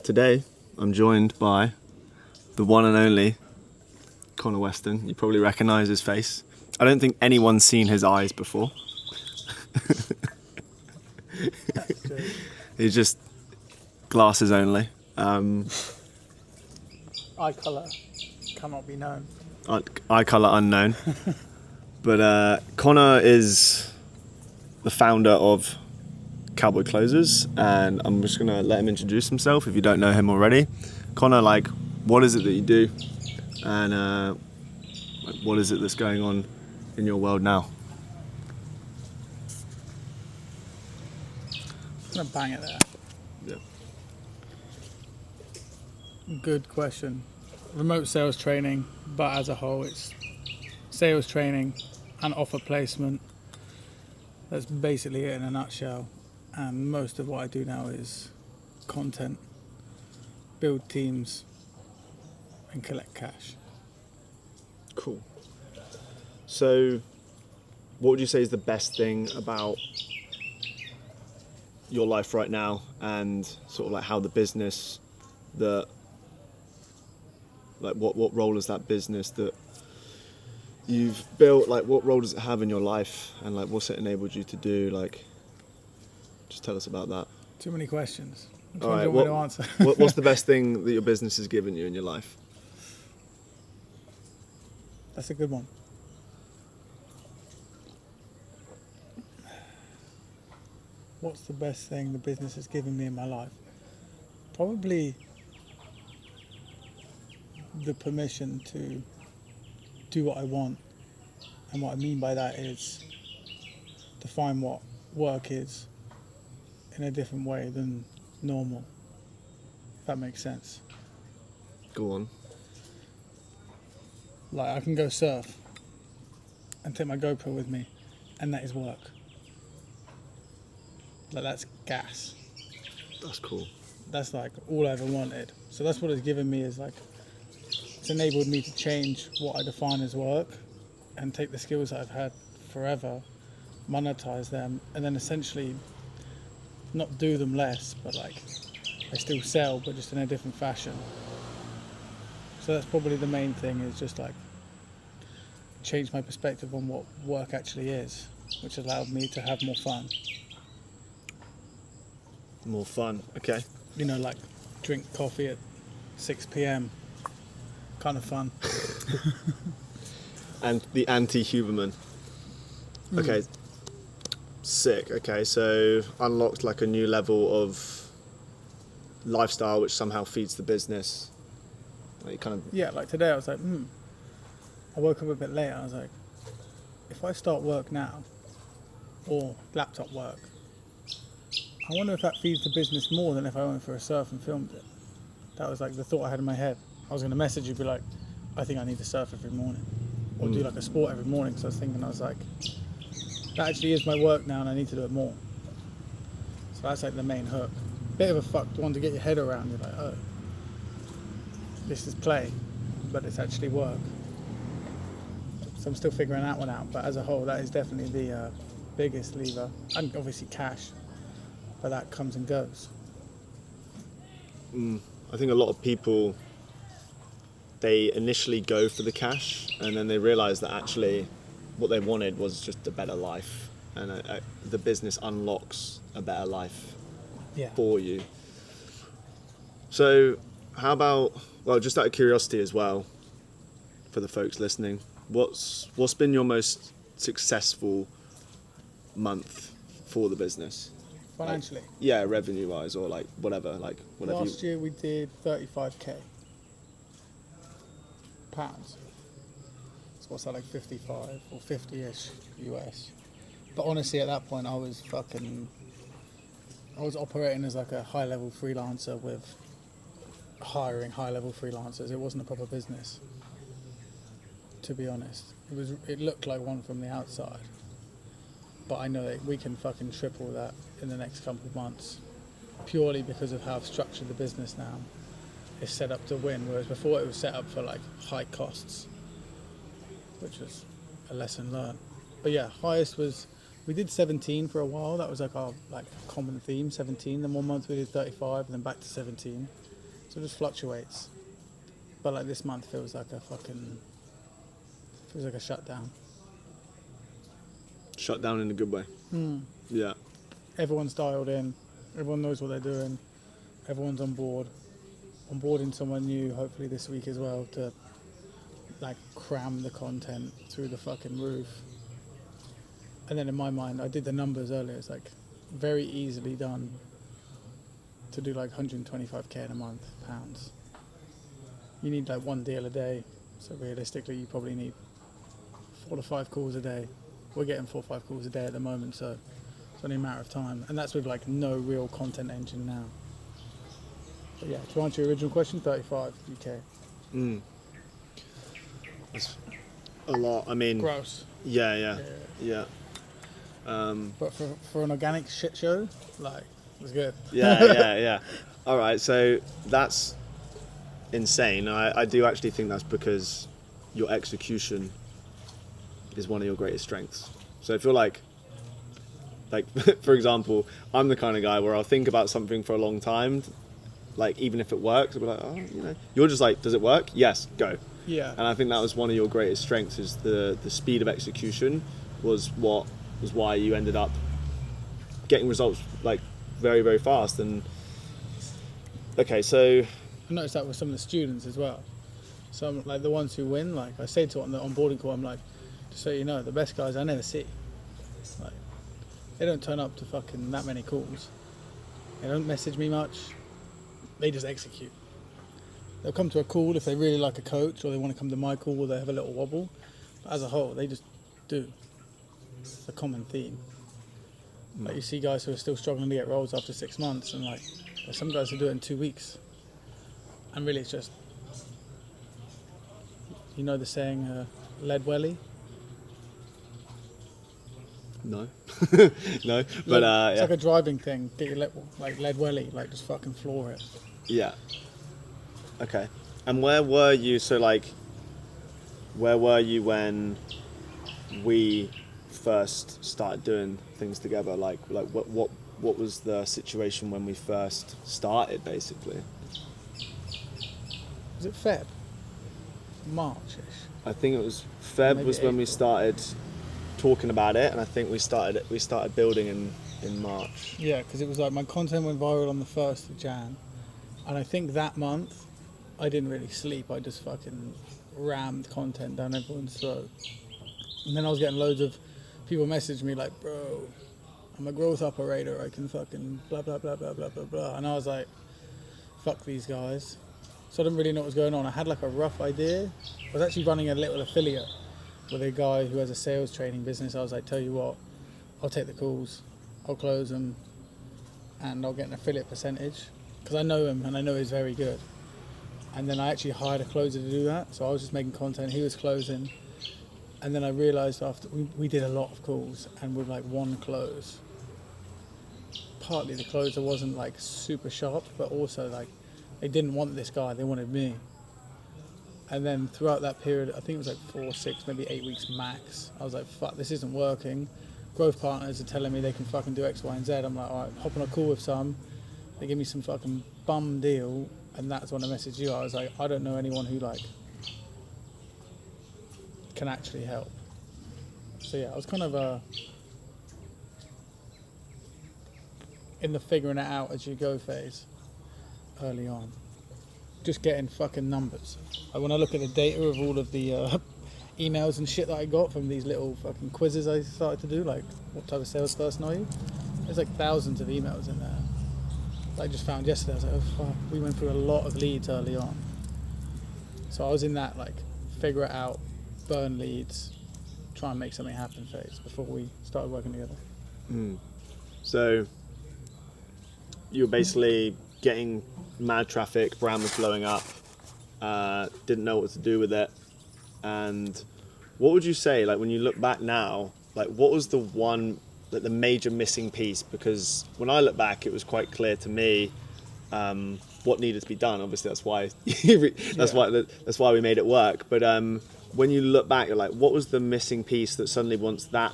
Today, I'm joined by the one and only Connor Weston. You probably recognise his face. I don't think anyone's seen his eyes before. He's just glasses only. Eye colour cannot be known. Eye colour unknown. But Connor is the founder of Cowboy Closers, and I'm just going to let him introduce himself if you don't know him already. Connor, what is it that you do, and what is it that's going on in your world now? I'm going to bang it there. Yeah. Good question. Remote sales training, but as a whole it's sales training and offer placement. That's basically it in a nutshell. And most of what I do now is content, build teams and collect cash. Cool. So, what would you say is the best thing about your life right now, and sort of like how the business that, like what role is that business that you've built, like what role does it have in your life, and like what's it enabled you to do? Like, just tell us about that. Too many questions. Which All one right, do you want me to answer? what's the best thing that your business has given you in your life? That's a good one. What's the best thing the business has given me in my life? Probably the permission to do what I want. And what I mean by that is define what work is in a different way than normal. If that makes sense. Go on. Like, I can go surf and take my GoPro with me, and that is work. Like, that's gas. That's cool. That's like all I ever wanted. So that's what it's given me, is like, it's enabled me to change what I define as work and take the skills that I've had forever, monetize them, and then essentially not do them less, but like I still sell, but just in a different fashion. So that's probably the main thing, is just like change my perspective on what work actually is, which allowed me to have more fun. More fun, okay. You know, like drink coffee at 6 p.m. Kind of fun. And the anti-Huberman. Okay. Sick. Okay, so unlocked like a new level of lifestyle which somehow feeds the business. Like kind of. Yeah, like today I was like, I woke up a bit late. I was like, if I start work now, or laptop work, I wonder if that feeds the business more than if I went for a surf and filmed it. That was like the thought I had in my head. I was going to message you, be like, I think I need to surf every morning, or do like a sport every morning. So I was like, that actually is my work now, and I need to do it more. So that's like the main hook. Bit of a fucked one to get your head around. You're like, oh, this is play, but it's actually work. So I'm still figuring that one out. But as a whole, that is definitely the biggest lever, and obviously cash, but that comes and goes. I think a lot of people, they initially go for the cash, and then they realise that actually what they wanted was just a better life, and the business unlocks a better life for you. So how about, well, just out of curiosity as well, for the folks listening, what's been your most successful month for the business? Financially? Like, yeah, revenue wise, or like whatever. Last year we did 35k pounds. So what's that, like 55 or 50-ish US? But honestly, at that point I was operating as like a high-level freelancer with hiring high-level freelancers. It wasn't a proper business, to be honest. It looked like one from the outside, but I know that we can fucking triple that in the next couple of months, purely because of how I've structured the business now. It's set up to win, whereas before it was set up for like high costs, which was a lesson learned. But yeah, highest was, we did 17 for a while. That was like our like common theme, 17. Then one month we did 35, and then back to 17. So it just fluctuates. But like this month feels like a shutdown. Shut down in a good way. Yeah. Everyone's dialed in. Everyone knows what they're doing. Everyone's on board. Onboarding someone new, hopefully this week as well, to like cram the content through the fucking roof. And then in my mind, I did the numbers earlier. It's like very easily done to do like 125k in a month, pounds. You need like one deal a day. So realistically, you probably need 4 to 5 calls a day. We're getting 4 or 5 calls a day at the moment, so it's only a matter of time. And that's with like no real content engine now. But yeah, to answer your original question, 35 UK. That's a lot. I mean, Gross. yeah. But for an organic shit show, like, it was good. Yeah. All right, so that's insane. I do actually think that's because your execution is one of your greatest strengths. So if you're like for example, I'm the kind of guy where I'll think about something for a long time, like even if it works, I'll be like, oh, you're just like, does it work? Yes, go. Yeah. And I think that was one of your greatest strengths, is the speed of execution was why you ended up getting results like very, very fast. And okay, so I noticed that with some of the students as well. Some, like the ones who win, like I say to on the onboarding call, I'm like, just so you know, the best guys I never see. Like, they don't turn up to fucking that many calls. They don't message me much. They just execute. They'll come to a call if they really like a coach, or they want to come to my call, or they have a little wobble. But as a whole, they just do. It's a common theme. Like you see guys who are still struggling to get roles after 6 months, and like there's some guys who do it in 2 weeks. And really, it's just, you know the saying, lead welly? no, no, but It's yeah. like a driving thing. Get your lead welly, like just fucking floor it. Yeah. Okay. And where were you? So like, where were you when we first started doing things together? Like what was the situation when we first started, basically? Was it Feb? March-ish? I think it was Feb. Maybe Was when we April. started talking about it, and I think we started building in March. Yeah, because it was like my content went viral on the 1st of Jan, and I think that month I didn't really sleep. I just fucking rammed content down everyone's throat. And then I was getting loads of people message me like, bro, I'm a growth operator, I can fucking blah blah blah blah blah blah blah. And I was like, fuck these guys. So I didn't really know what was going on. I had like a rough idea. I was actually running a little affiliate with a guy who has a sales training business. I was like, tell you what, I'll take the calls, I'll close them, and I'll get an affiliate percentage, because I know him and I know he's very good. And then I actually hired a closer to do that. So I was just making content, he was closing. And then I realised after we did a lot of calls, and with like one close, partly the closer wasn't like super sharp, but also like they didn't want this guy, they wanted me. And then throughout that period, I think it was like 4, 6, maybe 8 weeks max, I was like, fuck, this isn't working. Growth partners are telling me they can fucking do X, Y, and Z. I'm like, all right, hop on a call with some. They give me some fucking bum deal, and that's when I messaged you. I was like, I don't know anyone who like can actually help. So yeah, I was kind of in the figuring it out as you go phase early on. Just getting fucking numbers. Like when I look at the data of all of the emails and shit that I got from these little fucking quizzes I started to do, like what type of salesperson are you? There's like thousands of emails in there. I just found yesterday, I was like, oh fuck, we went through a lot of leads early on. So I was in that like figure it out, burn leads, try and make something happen phase before we started working together. So you were basically getting mad traffic, brand was blowing up, didn't know what to do with it. And what would you say, like when you look back now, like what was the one, like the major missing piece? Because when I look back, it was quite clear to me what needed to be done. Obviously, that's why that's why we made it work. But when you look back, you're like, what was the missing piece that suddenly once that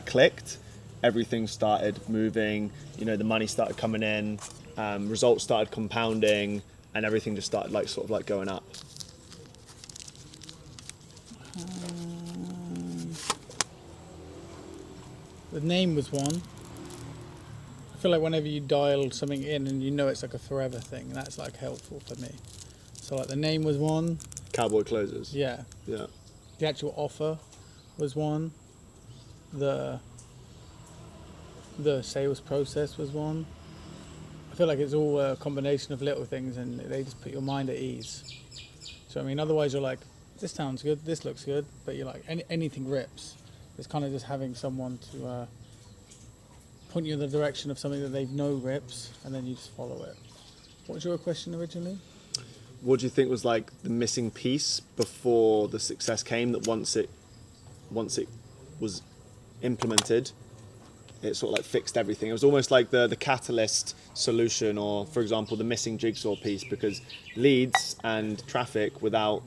clicked, everything started moving. You know, the money started coming in, results started compounding, and everything just started like sort of like going up. The name was one. I feel like whenever you dial something in and you know it's like a forever thing, that's like helpful for me. So like the name was one. Cowboy Closers. Yeah. Yeah. The actual offer was one. The sales process was one. I feel like it's all a combination of little things and they just put your mind at ease. So I mean, otherwise you're like, this sounds good, this looks good, but you're like, anything rips. It's kind of just having someone to point you in the direction of something that they know rips, and then you just follow it. What was your question originally? What do you think was like the missing piece before the success came, that once it was implemented, it sort of like fixed everything? It was almost like the catalyst solution, or for example the missing jigsaw piece, because leads and traffic without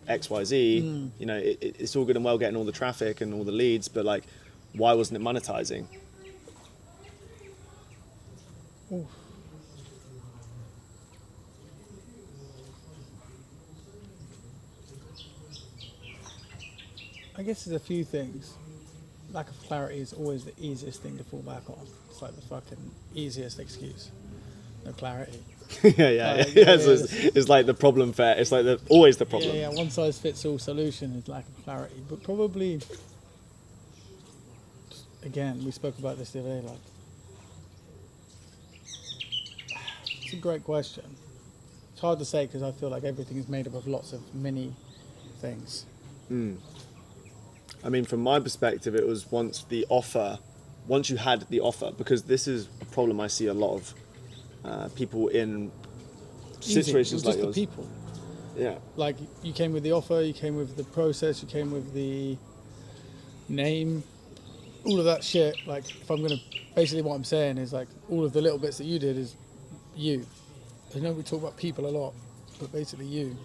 XYZ, you know, it's all good and well getting all the traffic and all the leads, but like, why wasn't it monetizing? Ooh. I guess there's a few things. Lack of clarity is always the easiest thing to fall back on. It's like the fucking easiest excuse. No clarity. yeah. So it's like the problem fair. It's like always the problem. Yeah, one size fits all solution is lack of clarity. But probably, again, we spoke about this the other day, like, it's a great question. It's hard to say because I feel like everything is made up of lots of mini things. I mean, from my perspective, it was once you had the offer, because this is a problem I see a lot of people in situations like yours. Just the people. Yeah. Like, you came with the offer, you came with the process, you came with the name, all of that shit. Like, if I'm going to, basically what I'm saying is like, all of the little bits that you did is you. I know we talk about people a lot, but basically you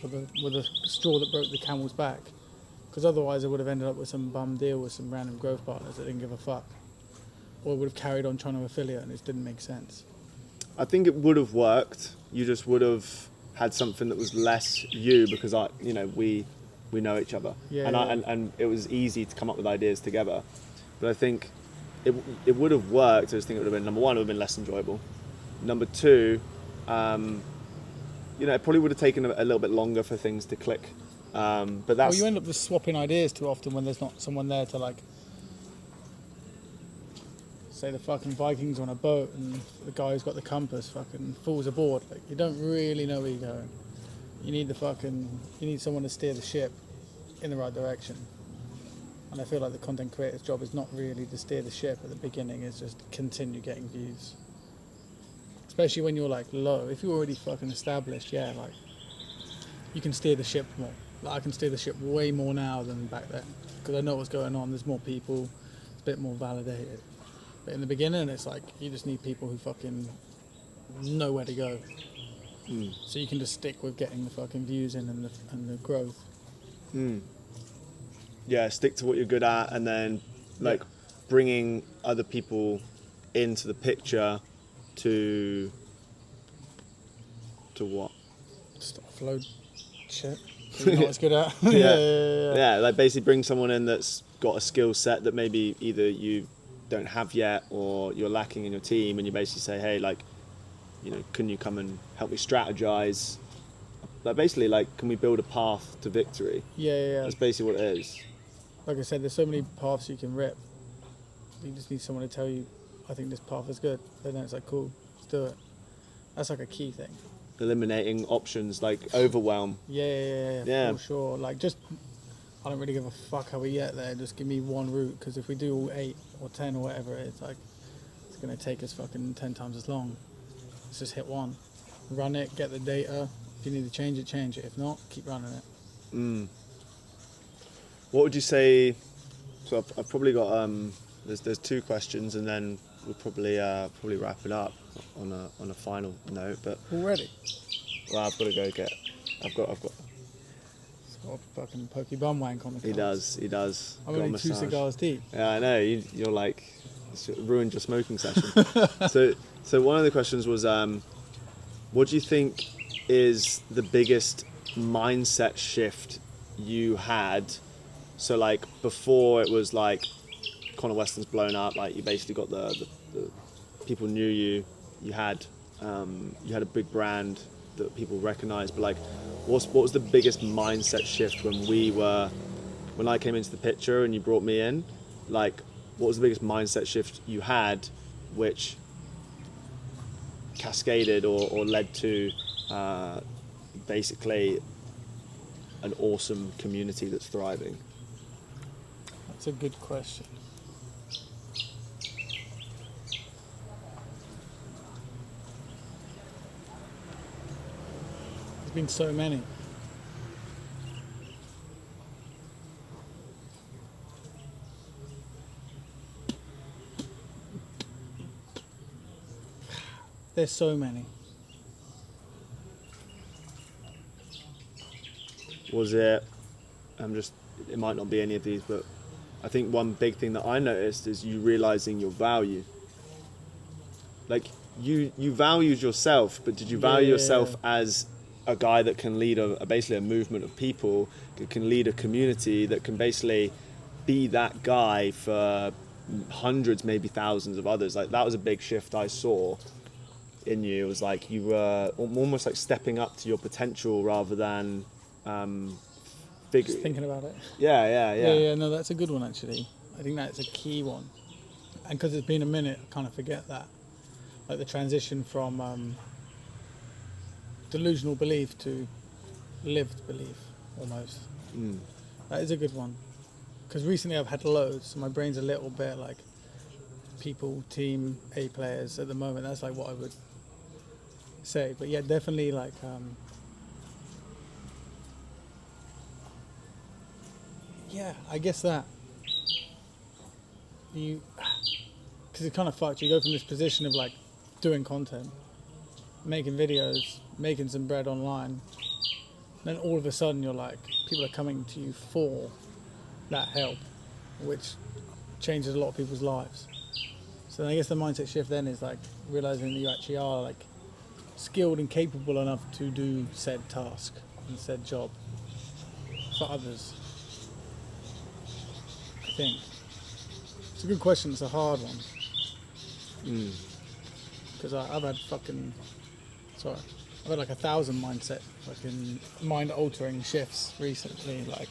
were the straw that broke the camel's back. Because otherwise I would have ended up with some bum deal with some random growth partners that didn't give a fuck. Or would have carried on trying to affiliate and it didn't make sense. I think it would have worked. You just would have had something that was less you, because we know each other. Yeah, and it was easy to come up with ideas together. But I think it would have worked. I just think it would have been, number one, it would have been less enjoyable. Number two, it probably would have taken a little bit longer for things to click. But that's... Well, you end up just swapping ideas too often when there's not someone there to, like, say the fucking Vikings on a boat and the guy who's got the compass fucking falls aboard. Like, you don't really know where you're going. You need someone to steer the ship in the right direction. And I feel like the content creator's job is not really to steer the ship at the beginning, it's just continue getting views. Especially when you're like low. If you're already fucking established, yeah, like, you can steer the ship more. Like, I can steer the ship way more now than back then, because I know what's going on. There's more people, it's a bit more validated. But in the beginning, it's like you just need people who fucking know where to go. So you can just stick with getting the fucking views in and the growth. Yeah, stick to what you're good at, and then bringing other people into the picture to what? Just offload shit. You're not as good at. Yeah, like basically bring someone in that's got a skill set that maybe either you don't have yet or you're lacking in your team, and you basically say, hey, like, can you come and help me strategize? Like, basically, like, can we build a path to victory? Yeah. That's basically what it is. Like I said, there's so many paths you can rip. You just need someone to tell you, I think this path is good. Then it's like, cool, let's do it. That's like a key thing. Eliminating options, like overwhelm. Yeah, for sure. Like, just, I don't really give a fuck how we get there. Just give me one route, because if we do all 8 or 10 or whatever, it's like, it's going to take us fucking 10 times as long. Let's just hit one. Run it, get the data. If you need to change it, change it. If not, keep running it. What would you say? So I've probably got there's 2 questions, and then we'll probably wrap it up on a final note. But already? Well, I've got to go get. I've got. It's got a fucking pokey bum wank on the cards. He does. I'm only 2 cigars deep. Yeah, I know. You're like It's ruined your smoking session. So one of the questions was, what do you think is the biggest mindset shift you had? So like before it was like Connor Weston's blown up, like you basically got the people knew you, you had a big brand that people recognized, but like what was the biggest mindset shift when I came into the picture and you brought me in? Like what was the biggest mindset shift you had which cascaded or led to basically an awesome community that's thriving? That's a good question. There's been so many. There's so many. Was it, it might not be any of these, but I think one big thing that I noticed is you realizing your value. Like you valued yourself, but did you value yourself as a guy that can lead basically a movement of people, that can lead a community, that can basically be that guy for hundreds, maybe thousands of others? Like that was a big shift I saw in you. It was like you were almost like stepping up to your potential rather than Just thinking about it. Yeah. No, that's a good one actually. I think that's a key one. And because it's been a minute, I kind of forget that. Like the transition from delusional belief to lived belief, almost. That is a good one. Because recently I've had loads, so my brain's a little bit like people, team, A players at the moment. That's like what I would say. But yeah, definitely like yeah, I guess that because it kind of fucked. You go from this position of like doing content, making videos, making some bread online, then all of a sudden you're like, people are coming to you for that help, which changes a lot of people's lives. So I guess the mindset shift then is like realizing that you actually are like skilled and capable enough to do said task and said job for others. I think it's a good question. It's a hard one because I've had like 1,000 mindset fucking mind altering shifts recently. Like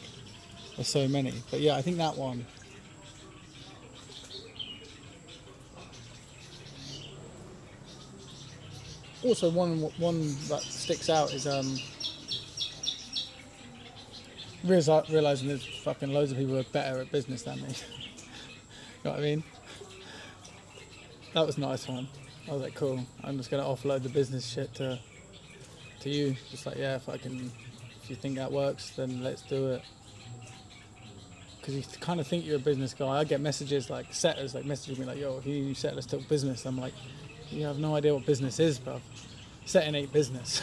there's so many, but yeah, I think that one. Also, one that sticks out is realizing there's fucking loads of people who are better at business than me. You know what I mean? That was a nice one. I was like, cool. I'm just gonna offload the business shit to you. Just like, yeah, if you think that works, then let's do it. Because you kind of think you're a business guy. I get messages like setters like messaging me like, yo, if you set, let's talk business. I'm like, you have no idea what business is, bruv. Setting ain't business.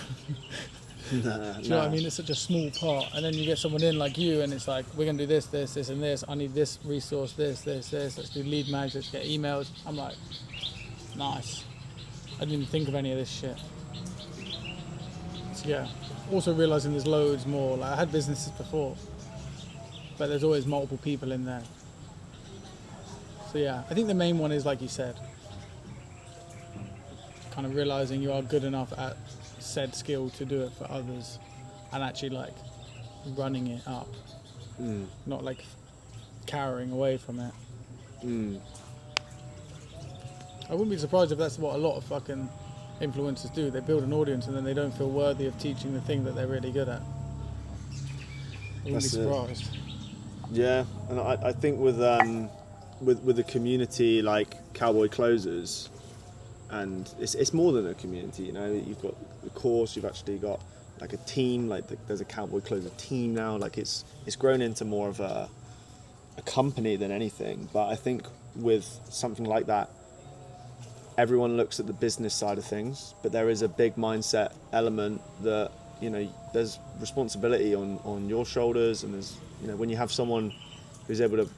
Do you know what I mean? It's such a small part. And then you get someone in like you and it's like, we're going to do this, and this. I need this resource, this. Let's do lead mags, let's get emails. I'm like, nice. I didn't even think of any of this shit. So yeah. Also realising there's loads more. Like I had businesses before, but there's always multiple people in there. So yeah, I think the main one is like you said, kind of realising you are good enough at said skill to do it for others and actually like running it up, not like cowering away from it. I wouldn't be surprised if that's what a lot of fucking influencers do. They build an audience and then they don't feel worthy of teaching the thing that they're really good at. I wouldn't be surprised. Yeah, and I think with the community like Cowboy Closers, and it's more than a community, you know. You've got the course, you've actually got like a team, like there's a Cowboy Closer team now. Like it's grown into more of a company than anything. But I think with something like that, everyone looks at the business side of things, but there is a big mindset element that, you know, there's responsibility on your shoulders, and there's, you know, when you have someone who's able to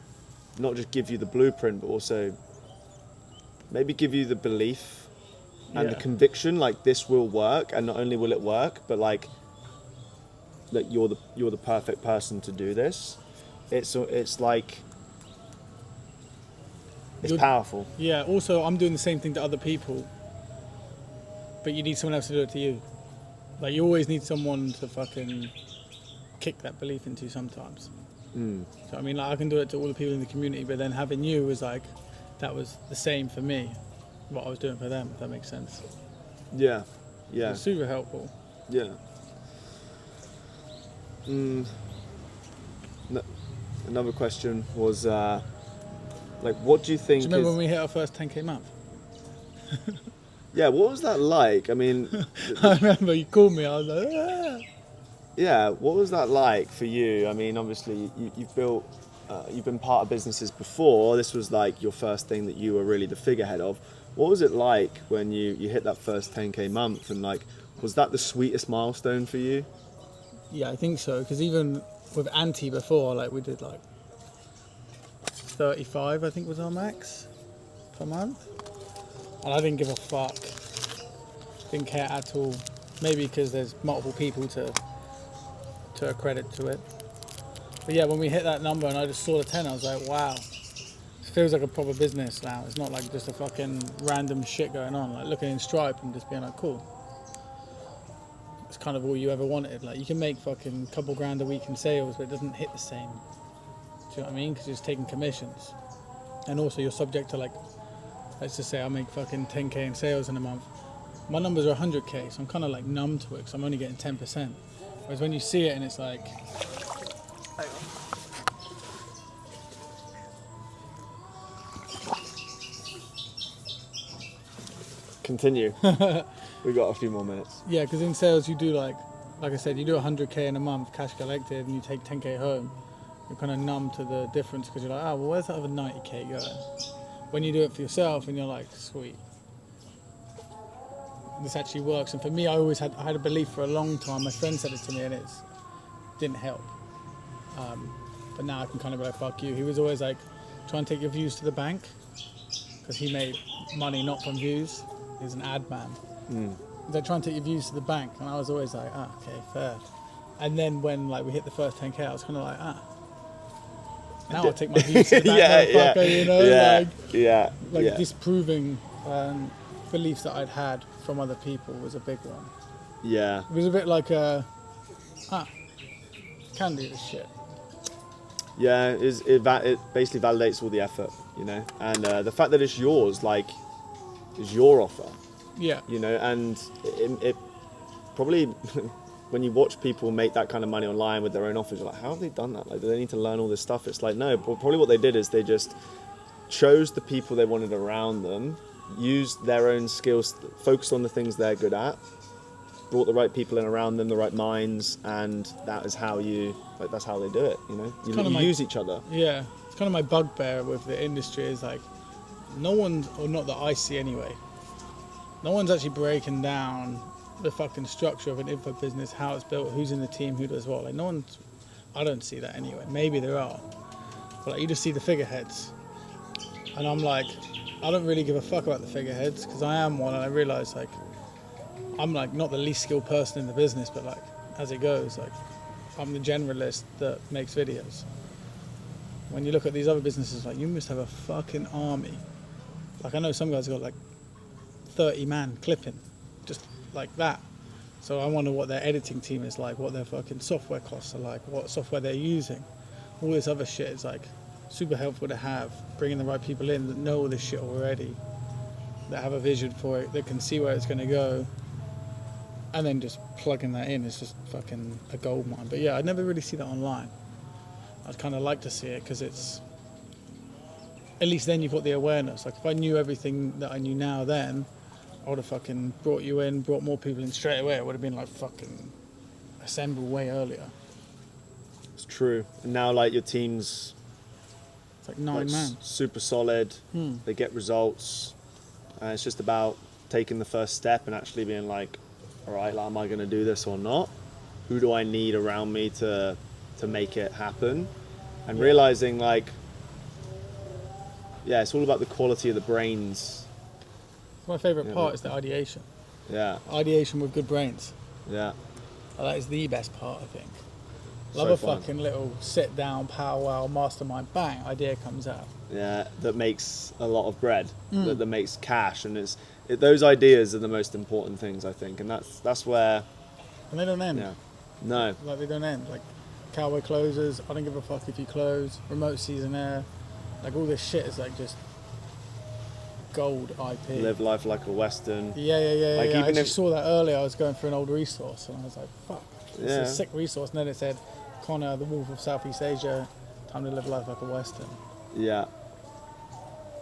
not just give you the blueprint, but also maybe give you the belief and the Yeah. conviction, like this will work, and not only will it work, but like that you're the perfect person to do this. It's like it's You're- powerful. Yeah, also I'm doing the same thing to other people, but you need someone else to do it to you. Like you always need someone to fucking kick that belief into you sometimes. So I mean, like I can do it to all the people in the community, but then having you was like, that was the same for me, what I was doing for them, if that makes sense. Yeah, yeah, It's super helpful. yeah. Another question was like, what do you think Do you remember is? when we hit our first 10k month? Yeah, what was that like? I mean, I remember you called me, I was like, ah. yeah, what was that like for you? I mean, obviously you've built, you've been part of businesses before. This was like your first thing that you were really the figurehead of. What was it like when you hit that first 10k month, and like, was that the sweetest milestone for you? Yeah, I think so, because even with Anti before, like we did like 35, I think was our max per month. And I didn't give a fuck. Didn't care at all. Maybe because there's multiple people to accredit to it. But yeah, when we hit that number and I just saw the 10, I was like, wow. It feels like a proper business now. It's not like just a fucking random shit going on. Like looking in Stripe and just being like, cool. It's kind of all you ever wanted. Like you can make fucking couple grand a week in sales, but it doesn't hit the same. Do you know what I mean? Because you're just taking commissions. And also you're subject to like, let's just say I make fucking 10k in sales in a month. My numbers are 100k, so I'm kind of like numb to it because I'm only getting 10%. Whereas when you see it and it's like, Continue. We got a few more minutes. yeah, because in sales you do like I said, you do 100k in a month cash collected and you take 10k home. You're kind of numb to the difference because you're like, oh, well, where's that other 90k going? When you do it for yourself and you're like, sweet, this actually works. And for me, I had a belief for a long time. My friend said it to me and it didn't help. But now I can kind of be like, fuck you. He was always like, try and take your views to the bank, because he made money not from views. He was an ad man. They try and take your views to the bank, and I was always like, okay, fair. And then when like we hit the first 10k, I was kind of like, now I'll take my views to the bank, motherfucker, you know, like disproving beliefs that I'd had from other people was a big one. Yeah. It was a bit like can do this shit. Yeah, it basically validates all the effort, you know, and the fact that it's yours, like, is your offer, Yeah. you know, and it probably when you watch people make that kind of money online with their own offers, you're like, how have they done that? Like, do they need to learn all this stuff? It's like, no, but probably what they did is they just chose the people they wanted around them, used their own skills, focused on the things they're good at, brought the right people in around them, the right minds, and that is how that's how they do it, you know. You use each other. Yeah, it's kind of my bugbear with the industry is like, no one, or not that I see anyway, no one's actually breaking down the fucking structure of an info business, how it's built, who's in the team, who does what. Like no one's, I don't see that anyway. Maybe there are, but like you just see the figureheads, and I'm like, I don't really give a fuck about the figureheads because I am one, and I realise like I'm like not the least skilled person in the business, but like as it goes, like I'm the generalist that makes videos. When you look at these other businesses, like you must have a fucking army. Like I know some guys got like 30 man clipping, just like that. So I wonder what their editing team is like, what their fucking software costs are like, what software they're using. All this other shit is like super helpful to have, bringing the right people in that know all this shit already, that have a vision for it, that can see where it's going to go, and then just plugging that in is just fucking a gold mine. But yeah, I never really see that online. I'd kind of like to see it because it's, at least then you've got the awareness. Like if I knew everything that I knew now then, I would have fucking brought you in, brought more people in straight away. It would have been like fucking assemble way earlier. It's true. And now like your team's It's like 9 man. super solid. They get results. It's just about taking the first step and actually being like, all right, like, am I going to do this or not? Who do I need around me to make it happen? And realizing like, yeah, it's all about the quality of the brains My favourite Yeah, part but- is the ideation. Yeah, Ideation with good brains. yeah. That is the best part, I think. Love So a fun. fucking little sit down, powwow, mastermind, bang, idea comes out. Yeah, that makes a lot of bread, that makes cash, and those ideas are the most important things, I think, and that's where, And they don't end. yeah, no, Like, they don't end. Like, Cowboy closes, I don't give a fuck if you close, remote season air. Like, all this shit is like just gold IP. live life like a Western. Yeah. Like, I even actually if- saw that earlier. I was going through an old resource and I was like, fuck, it's Yeah. a sick resource. And then it said, Connor, the Wolf of Southeast Asia, time to live life like a Western. Yeah.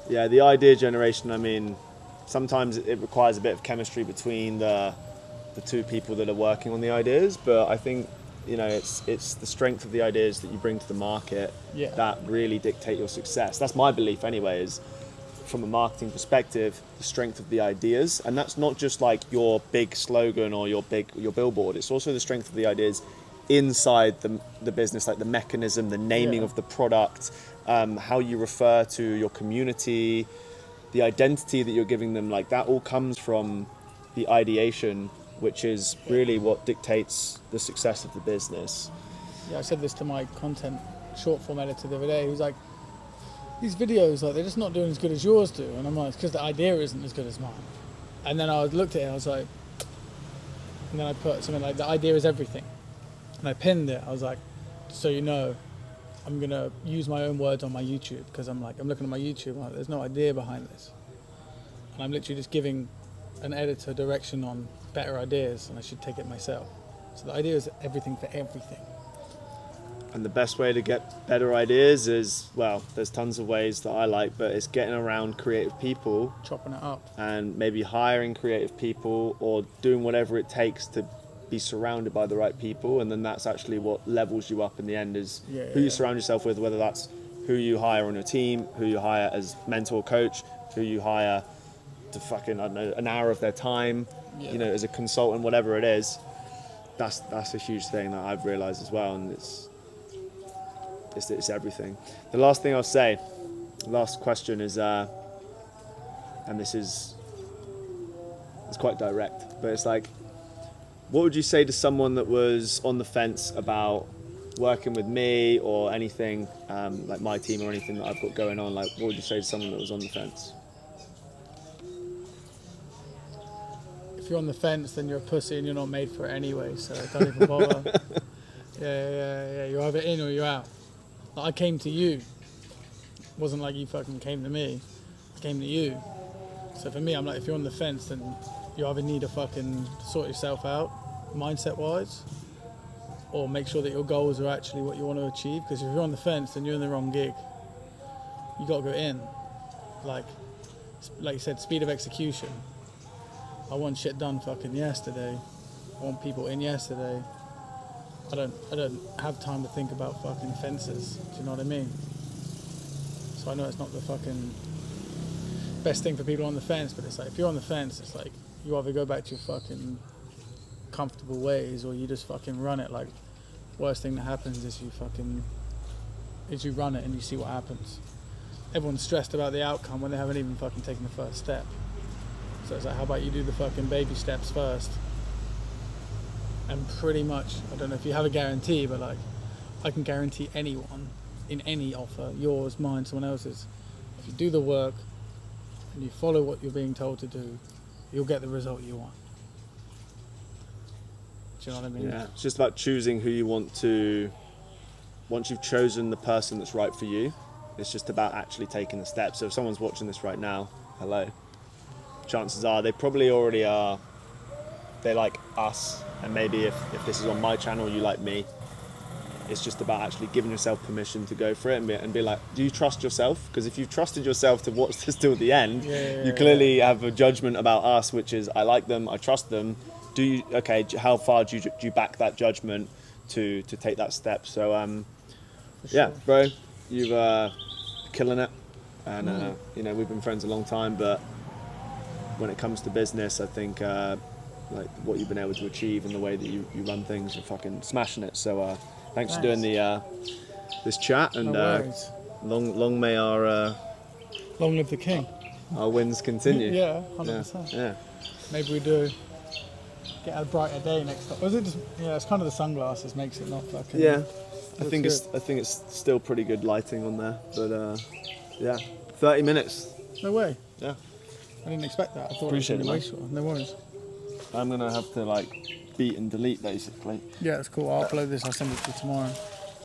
Yeah, the idea generation, I mean, sometimes it requires a bit of chemistry between the two people that are working on the ideas, but I think, you know, it's the strength of the ideas that you bring to the market Yeah. that really dictate your success. That's my belief anyway, is from a marketing perspective, the strength of the ideas. And that's not just like your big slogan or your billboard, it's also the strength of the ideas inside the business, like the mechanism, the naming Yeah. of the product, how you refer to your community, the identity that you're giving them, like that all comes from the ideation, which is really what dictates the success of the business. Yeah, I said this to my content short form editor the other day. He was like, these videos, like, they're just not doing as good as yours do. And I'm like, it's because the idea isn't as good as mine. And then I looked at it, I was like, and then I put something like, the idea is everything. And I pinned it. I was like, so you know, I'm going to use my own words on my YouTube, because I'm looking at my YouTube, I'm like, there's no idea behind this. And I'm literally just giving an editor direction on better ideas, and I should take it myself. So the idea is everything for everything. And the best way to get better ideas is, well, there's tons of ways that I like, but it's getting around creative people Chopping it up. and maybe hiring creative people or doing whatever it takes to be surrounded by the right people. And then that's actually what levels you up in the end, is who you surround yourself with, whether that's who you hire on your team, who you hire as mentor coach, who you hire to fucking, I don't know, an hour of their time, you know, as a consultant, whatever it is. That's a huge thing that I've realized as well. And it's everything. The last thing I'll say, last question is, and this is, it's quite direct, but it's like, what would you say to someone that was on the fence about working with me or anything, like my team or anything that I've got going on? Like, what would you say to someone that was on the fence? If you're on the fence, then you're a pussy and you're not made for it anyway, so don't even bother. Yeah. You're either in or you're out. Like, I came to you. It wasn't like you fucking came to me. I came to you. So for me, I'm like, if you're on the fence, then you either need to fucking sort yourself out, mindset-wise, or make sure that your goals are actually what you want to achieve. Because if you're on the fence, then you're in the wrong gig. You got to go in. Like you said, speed of execution. I want shit done fucking yesterday. I want people in yesterday. I don't have time to think about fucking fences. Do you know what I mean? So I know it's not the fucking best thing for people on the fence, but it's like, if you're on the fence, it's like you either go back to your fucking comfortable ways or you just fucking run it. Like, worst thing that happens is you run it and you see what happens. Everyone's stressed about the outcome when they haven't even fucking taken the first step. So it's like, how about you do the fucking baby steps first? And pretty much, I don't know if you have a guarantee, but like, I can guarantee anyone in any offer, yours, mine, someone else's, if you do the work and you follow what you're being told to do, you'll get the result you want. Do you know what I mean? Yeah, it's just about choosing who you want to. Once you've chosen the person that's right for you, it's just about actually taking the steps. So if someone's watching this right now, hello. Chances are they probably already are. They like us, and maybe if this is on my channel, you like me. It's just about actually giving yourself permission to go for it and be like, do you trust yourself? Because if you've trusted yourself to watch this till the end, you clearly have a judgment about us, which is, I like them, I trust them. How far do you back that judgment to take that step? So yeah, bro, you've killing it, and we've been friends a long time, but when it comes to business, I think like what you've been able to achieve and the way that you run things, you're fucking smashing it. So thanks for doing this chat, and No worries. long may our Long live the king. our wins continue. Yeah, Yeah. 100%. Yeah. Maybe we do get a brighter day next time. Or is it just, yeah, it's kind of the sunglasses makes it not fucking... Yeah. I Looks think it's still pretty good lighting on there, but yeah, 30 minutes. No way. Yeah. I didn't expect that. I thought Appreciate it it, was man. way shorter. No worries. I'm gonna have to like beat and delete basically. Yeah, it's cool. I'll upload this. I'll send it to you tomorrow.